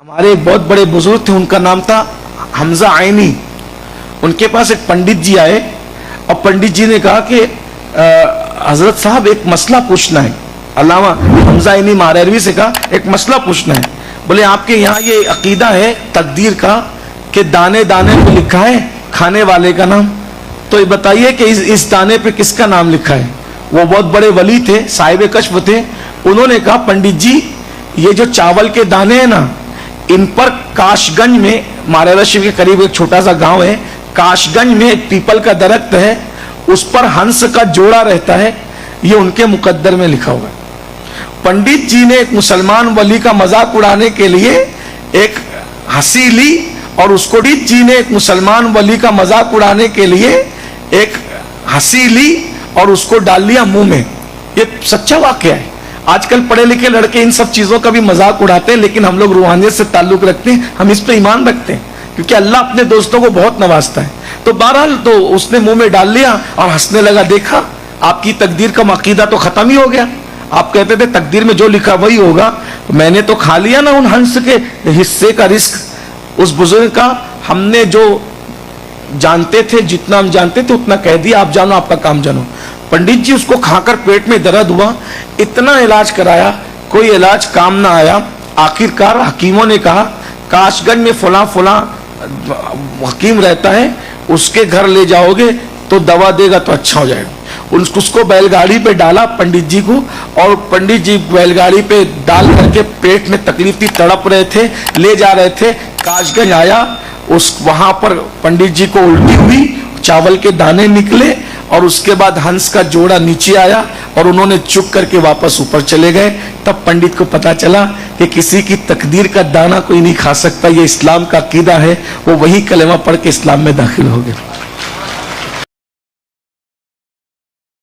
हमारे एक बहुत बड़े बुजुर्ग थे, उनका नाम था हमजा आइनी। उनके पास एक पंडित जी आए और पंडित जी ने कहा कि हजरत साहब एक मसला पूछना है। अल्लामा हमजा आइनी मारवी से कहा एक मसला पूछना है। बोले आपके यहाँ ये अकीदा है तकदीर का कि दाने दाने पे लिखा है खाने वाले का नाम, तो ये बताइए कि इस दाने पे किसका नाम लिखा है। वो बहुत बड़े वली थे, साहिब कश्फ थे। उन्होंने कहा पंडित जी ये जो चावल के दाने हैं ना, इन पर काशगंज में, मारेरा शिव के करीब एक छोटा सा गांव है, काशगंज में एक पीपल का दरख्त है, उस पर हंस का जोड़ा रहता है, ये उनके मुकद्दर में लिखा हुआ है। पंडित जी ने एक मुसलमान वली का मजाक उड़ाने के लिए एक हंसी ली और उसको पंडित जी ने एक मुसलमान वली का मजाक उड़ाने के लिए एक हंसी ली और उसको डाल लिया मुंह में। ये सच्चा वाकया है। आजकल पढ़े लिखे लड़के इन सब चीजों का भी मजाक उड़ाते हैं, लेकिन हम लोग रूहानियत से ताल्लुक रखते हैं, हम इस पे ईमान रखते हैं क्योंकि अल्लाह अपने दोस्तों को बहुत नवाजता है। तो बहरहाल तो उसने मुंह में डाल लिया और हंसने लगा। देखा आपकी तकदीर का अकीदा तो खत्म ही हो गया। आप कहते थे तकदीर में जो लिखा वही होगा, मैंने तो खा लिया ना उन हंस के हिस्से का रिस्क। उस बुजुर्ग का हमने जो जानते थे, जितना हम जानते थे उतना कह दिया, आप जानो आपका काम जानो। पंडित जी उसको खाकर पेट में दर्द हुआ, इतना इलाज कराया, कोई इलाज काम ना आया। आखिरकार हकीमों ने कहा काशगंज में फला फला हकीम रहता है, उसके घर ले जाओगे तो दवा देगा तो अच्छा हो जाएगा। उसको बैलगाड़ी पे डाला पंडित जी को, और पंडित जी बैलगाड़ी पे डाल करके पेट में तकलीफ थी, तड़प रहे थे, ले जा रहे थे। काशगंज आया, उस वहां पर पंडित जी को उल्टी हुई, चावल के दाने निकले और उसके बाद हंस का जोड़ा नीचे आया और उन्होंने चुप करके वापस ऊपर चले गए। तब पंडित को पता चला कि किसी की तकदीर का दाना कोई नहीं खा सकता, ये इस्लाम का अकीदा है। वो वही कलेमा पढ़ के इस्लाम में दाखिल हो गए।